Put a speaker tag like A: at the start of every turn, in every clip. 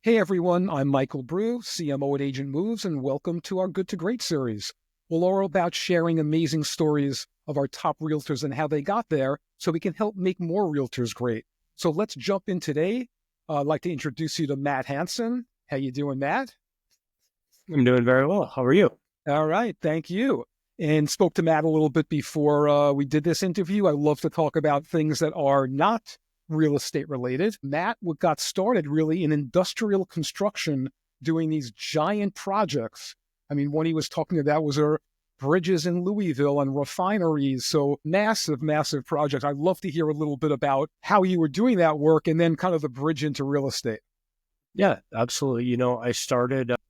A: Hey everyone, I'm Michael Brew, CMO at AgentMoves, and welcome to our Good to Great series. We're all about sharing amazing stories of our top realtors and how they got there so we can help make more realtors great. So let's jump in today. I'd like to introduce you to Matt Hansenn. How you doing, Matt?
B: I'm doing very well. How are you?
A: All right, thank you. And spoke to Matt a little bit before we did this interview. I love to talk about things that are not real estate related. Matt got started really in industrial construction, doing these giant projects. I mean, one he was talking about was bridges in Louisville and refineries. So massive, massive projects. I'd love to hear a little bit about how you were doing that work and then kind of the bridge into real estate.
B: Yeah, absolutely.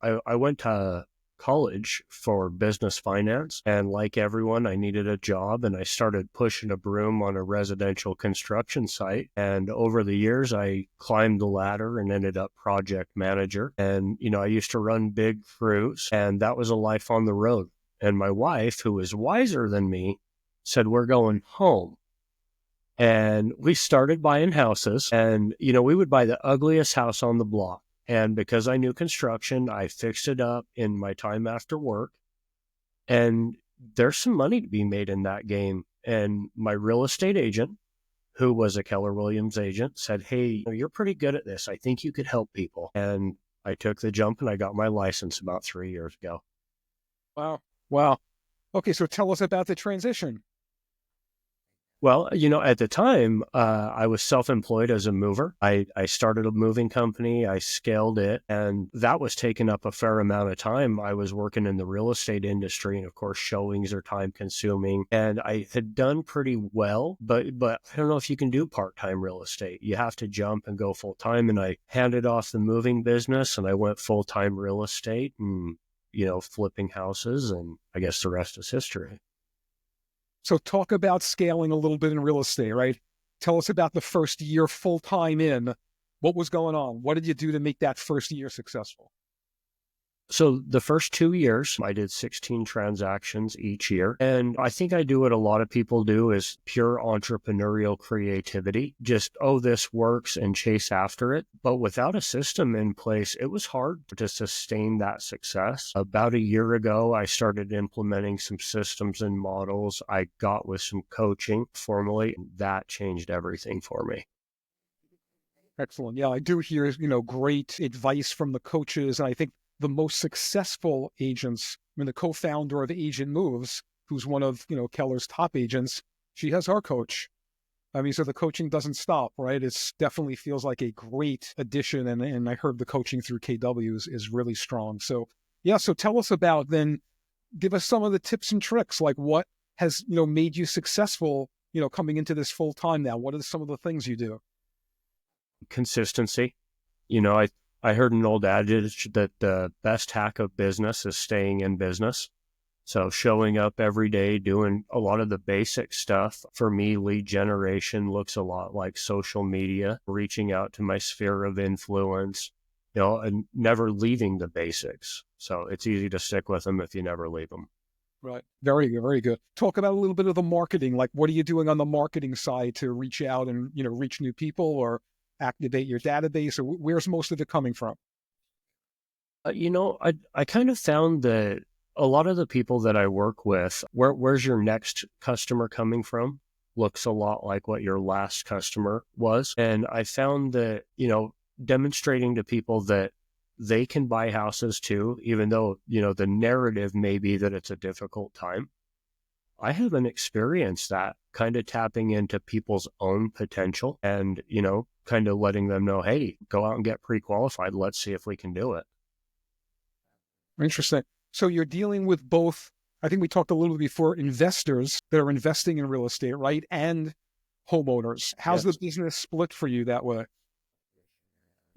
B: I went to college for business finance, and like everyone, I needed a job, and I started pushing a broom on a residential construction site. And over the years, I climbed the ladder and ended up project manager. And, I used to run big crews, and that was a life on the road. And my wife, who was wiser than me, said, "We're going home." And we started buying houses, and, we would buy the ugliest house on the block. And because I knew construction, I fixed it up in my time after work. And there's some money to be made in that game. And my real estate agent, who was a Keller Williams agent, said, "Hey, you're pretty good at this. I think you could help people." And I took the jump and I got my license about 3 years ago.
A: Wow. Wow. Okay, so tell us about the transition.
B: Well, at the time, I was self-employed as a mover. I started a moving company, I scaled it, and that was taking up a fair amount of time. I was working in the real estate industry, and of course, showings are time consuming. And I had done pretty well, but I don't know if you can do part-time real estate. You have to jump and go full-time. And I handed off the moving business and I went full-time real estate and, flipping houses, and I guess the rest is history.
A: So talk about scaling a little bit in real estate, right? Tell us about the first year full time in. What was going on? What did you do to make that first year successful?
B: So the first 2 years, I did 16 transactions each year. And I think I do what a lot of people do is pure entrepreneurial creativity. Just, oh, this works and chase after it. But without a system in place, it was hard to sustain that success. About a year ago, I started implementing some systems and models. I got with some coaching formally, and that changed everything for me.
A: Excellent. Yeah, I do hear, great advice from the coaches. And I think the most successful agents, I mean, the co-founder of AgentMoves, who's one of, Keller's top agents, she has our coach. I mean, so the coaching doesn't stop, right? It's definitely feels like a great addition. And I heard the coaching through KW is really strong. So yeah, so tell us about then, give us some of the tips and tricks, like what has, made you successful, coming into this full time now. What are some of the things you do?
B: Consistency. I heard an old adage that the best hack of business is staying in business. So showing up every day, doing a lot of the basic stuff. For me, lead generation looks a lot like social media, reaching out to my sphere of influence, and never leaving the basics. So it's easy to stick with them if you never leave them.
A: Right. Very good. Very good. Talk about a little bit of the marketing. Like, what are you doing on the marketing side to reach out and, reach new people or activate your database? Or where's most of it coming from?
B: I kind of found that a lot of the people that I work with, where's your next customer coming from, looks a lot like what your last customer was. And I found that, demonstrating to people that they can buy houses too, even though, the narrative may be that it's a difficult time. I haven't experienced that, kind of tapping into people's own potential and, kind of letting them know, hey, go out and get pre-qualified. Let's see if we can do it.
A: Interesting. So you're dealing with both, I think we talked a little bit before, investors that are investing in real estate, right? And homeowners. How's the
B: Yes.
A: business split for you that way?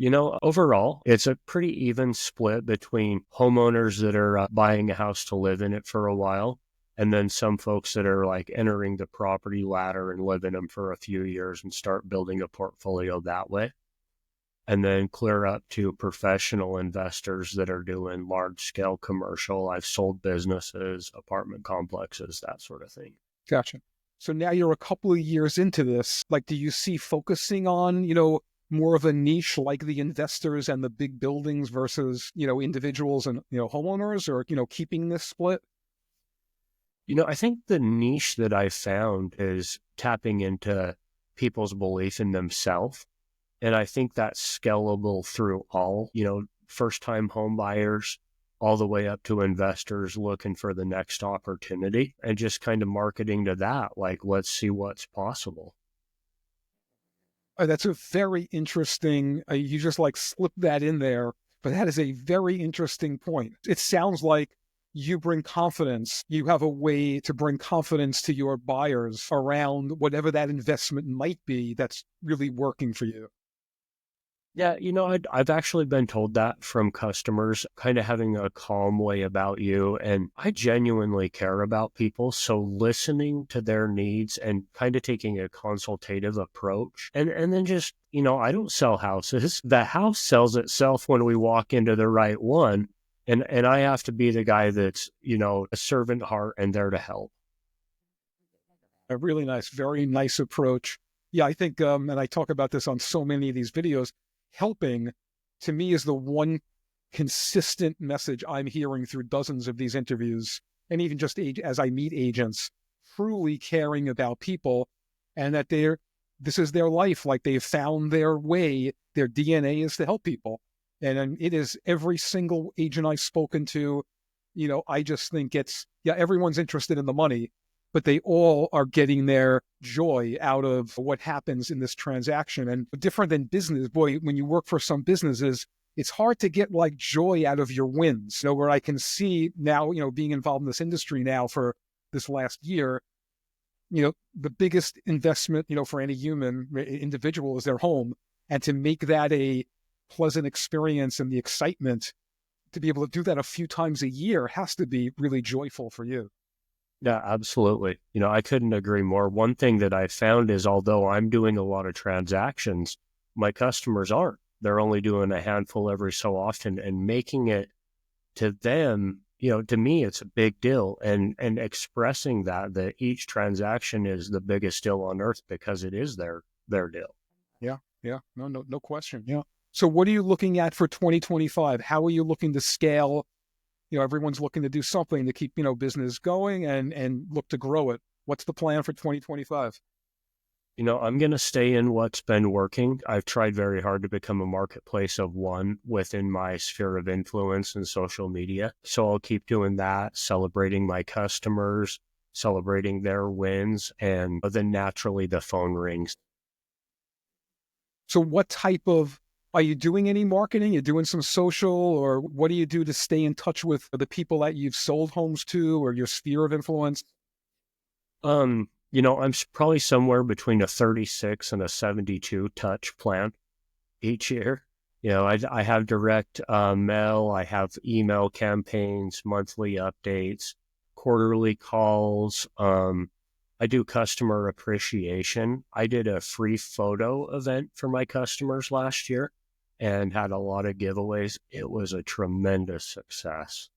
B: Overall, it's a pretty even split between homeowners that are buying a house to live in it for a while, and then some folks that are like entering the property ladder and live in them for a few years and start building a portfolio that way. And then clear up to professional investors that are doing large scale commercial. I've sold businesses, apartment complexes, that sort of thing.
A: Gotcha. So now you're a couple of years into this. Like, do you see focusing on, more of a niche like the investors and the big buildings versus, individuals and, homeowners, or, keeping this split?
B: I think the niche that I found is tapping into people's belief in themselves. And I think that's scalable through all, first-time home buyers, all the way up to investors looking for the next opportunity, and just kind of marketing to that, like, let's see what's possible.
A: That's a very interesting, you just like slip that in there, but that is a very interesting point. It sounds like you bring confidence. You have a way to bring confidence to your buyers around whatever that investment might be that's really working for you.
B: Yeah, I've actually been told that from customers, kind of having a calm way about you. And I genuinely care about people. So listening to their needs and kind of taking a consultative approach. And then just, I don't sell houses. The house sells itself when we walk into the right one. And I have to be the guy that's, a servant heart and there to help.
A: A really nice, very nice approach. Yeah, I think, and I talk about this on so many of these videos, helping to me is the one consistent message I'm hearing through dozens of these interviews, and even just as I meet agents, truly caring about people, and that this is their life. Like, they've found their way. Their DNA is to help people. And it is every single agent I've spoken to, I just think everyone's interested in the money, but they all are getting their joy out of what happens in this transaction. And different than business, boy, when you work for some businesses, it's hard to get like joy out of your wins. Where I can see now, being involved in this industry now for this last year, the biggest investment, for any human individual is their home. And to make that a pleasant experience, and the excitement to be able to do that a few times a year has to be really joyful for you.
B: Yeah, absolutely. I couldn't agree more. One thing that I found is, although I'm doing a lot of transactions, my customers aren't. They're only doing a handful every so often, and making it to them, to me, it's a big deal. And expressing that each transaction is the biggest deal on earth because it is their deal.
A: Yeah. Yeah. No question. Yeah. So what are you looking at for 2025? How are you looking to scale? Everyone's looking to do something to keep, business going and look to grow it. What's the plan for 2025?
B: I'm going to stay in what's been working. I've tried very hard to become a marketplace of one within my sphere of influence in social media. So I'll keep doing that, celebrating my customers, celebrating their wins, and then naturally the phone rings.
A: So are you doing any marketing? You're doing some social, or what do you do to stay in touch with the people that you've sold homes to, or your sphere of influence?
B: I'm probably somewhere between a 36 and a 72 touch plan each year. I have direct mail, I have email campaigns, monthly updates, quarterly calls. I do customer appreciation. I did a free photo event for my customers last year and had a lot of giveaways. It was a tremendous success.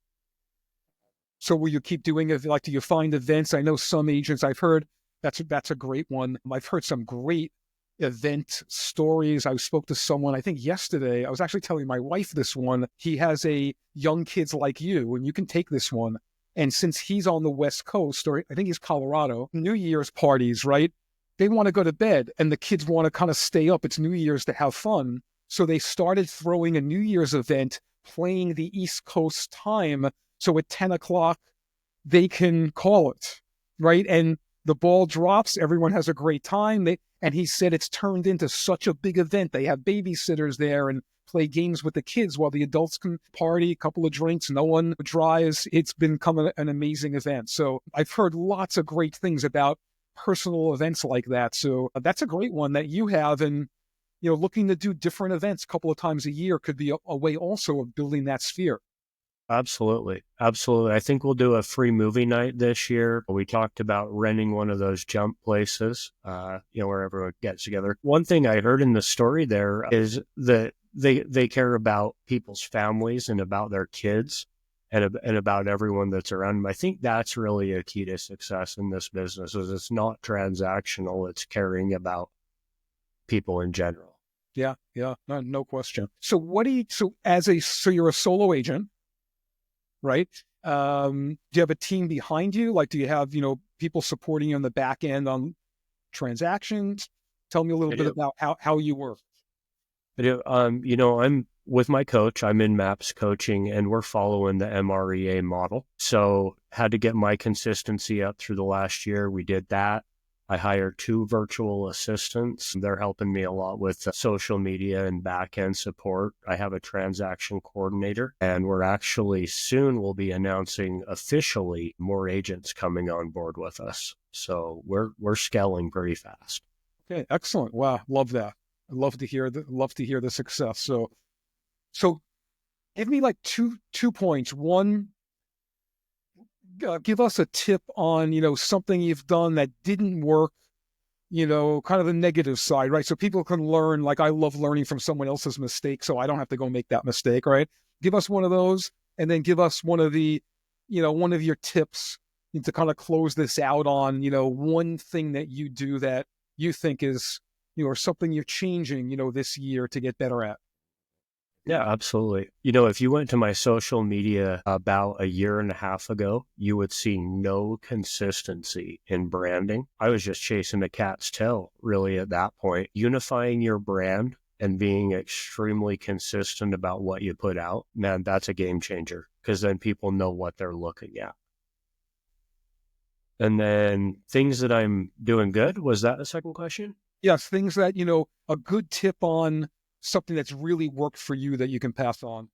A: So will you keep doing it? Like, do you find events? I know some agents, I've heard that's a great one. I've heard some great event stories. I spoke to someone, I think yesterday, I was actually telling my wife this one. He has a young kids like you, and you can take this one. And since he's on the West Coast, or I think he's Colorado, New Year's parties, right? They want to go to bed and the kids want to kind of stay up. It's New Year's to have fun. So they started throwing a New Year's event, playing the East Coast time. So at 10 o'clock, they can call it, right? And the ball drops. Everyone has a great time. And he said it's turned into such a big event. They have babysitters there and play games with the kids while the adults can party, a couple of drinks. No one drives. It's become an amazing event. So I've heard lots of great things about personal events like that. So that's a great one that you have. And, looking to do different events a couple of times a year could be a way also of building that sphere.
B: Absolutely. Absolutely. I think we'll do a free movie night this year. We talked about renting one of those jump places, where everyone gets together. One thing I heard in the story there is that they care about people's families and about their kids and about everyone that's around them. I think that's really a key to success in this business, is it's not transactional. It's caring about people in general.
A: Yeah. Yeah. No question. So so you're a solo agent, right? Do you have a team behind you? Like, do you have, people supporting you on the back end on transactions? Tell me a little
B: I
A: bit
B: do.
A: about how you work.
B: I do. I'm with my coach. I'm in MAPS coaching, and we're following the MREA model. So had to get my consistency up through the last year. We did that. I hired 2 virtual assistants. They're helping me a lot with social media and back end support. I have a transaction coordinator, and we're actually soon will be announcing officially more agents coming on board with us. So we're scaling pretty fast.
A: Okay, excellent. Wow, love that. I love to hear the success. So give me like two points. One, give us a tip on, something you've done that didn't work, kind of the negative side, right? So people can learn, like I love learning from someone else's mistake, so I don't have to go make that mistake, right? Give us one of those, and then give us one of one of your tips to kind of close this out on, one thing that you do that you think is, or something you're changing, this year to get better at.
B: Yeah, absolutely. If you went to my social media about a year and a half ago, you would see no consistency in branding. I was just chasing a cat's tail, really, at that point. Unifying your brand and being extremely consistent about what you put out, man, that's a game changer because then people know what they're looking at. And then things that I'm doing good, was that the second question?
A: Yes, things that, a good tip on something that's really worked for you that you can pass on.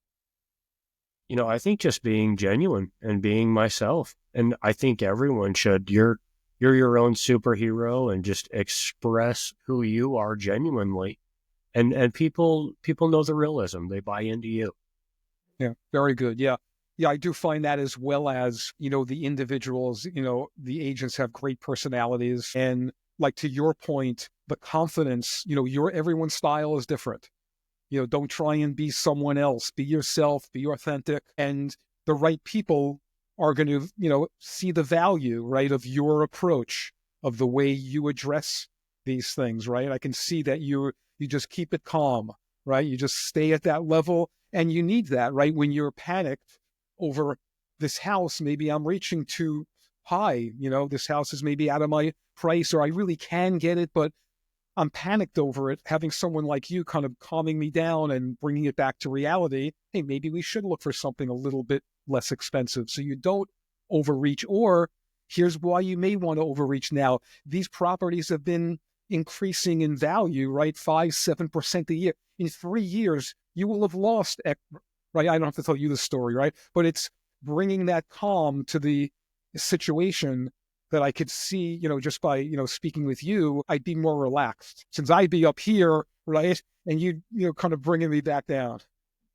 B: I think just being genuine and being myself. And I think everyone should. You're your own superhero and just express who you are genuinely. And people know the realism. They buy into you.
A: Yeah, very good. Yeah. Yeah, I do find that as well as, the individuals, the agents have great personalities. And like to your point, the confidence, everyone's style is different. Don't try and be someone else. Be yourself, be authentic. And the right people are going to, see the value, right, of your approach, of the way you address these things, right? I can see that you just keep it calm, right? You just stay at that level. And you need that, right? When you're panicked over this house, maybe I'm reaching too high, this house is maybe out of my price, or I really can get it, but I'm panicked over it. Having someone like you kind of calming me down and bringing it back to reality. Hey, maybe we should look for something a little bit less expensive so you don't overreach. Or here's why you may want to overreach now. These properties have been increasing in value, right? 5-7% a year. In 3 years, you will have lost, right? I don't have to tell you the story, right? But it's bringing that calm to the situation that I could see, just by, speaking with you, I'd be more relaxed since I'd be up here, right? And kind of bringing me back down.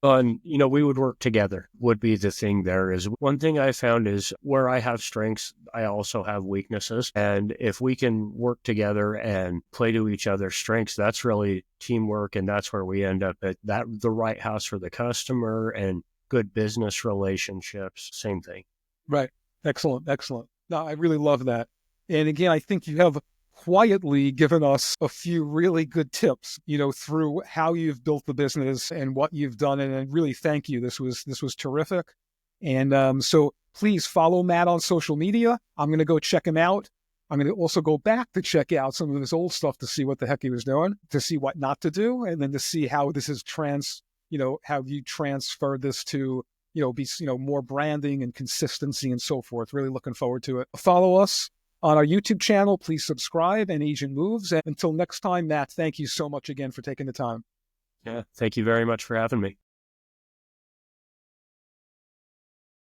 B: And, we would work together would be the thing there is one thing I found is where I have strengths, I also have weaknesses. And if we can work together and play to each other's strengths, that's really teamwork. And that's where we end up at the right house for the customer and good business relationships. Same thing.
A: Right. Excellent. Excellent. No, I really love that. And again, I think you have quietly given us a few really good tips, through how you've built the business and what you've done. And I really thank you. This was terrific. And so please follow Matt on social media. I'm going to go check him out. I'm going to also go back to check out some of his old stuff to see what the heck he was doing, to see what not to do, and then to see how this is how you transfer this to, be, more branding and consistency and so forth. Really looking forward to it. Follow us on our YouTube channel. Please subscribe and AgentMoves. And until next time, Matt, thank you so much again for taking the time.
B: Yeah. Thank you very much for having me.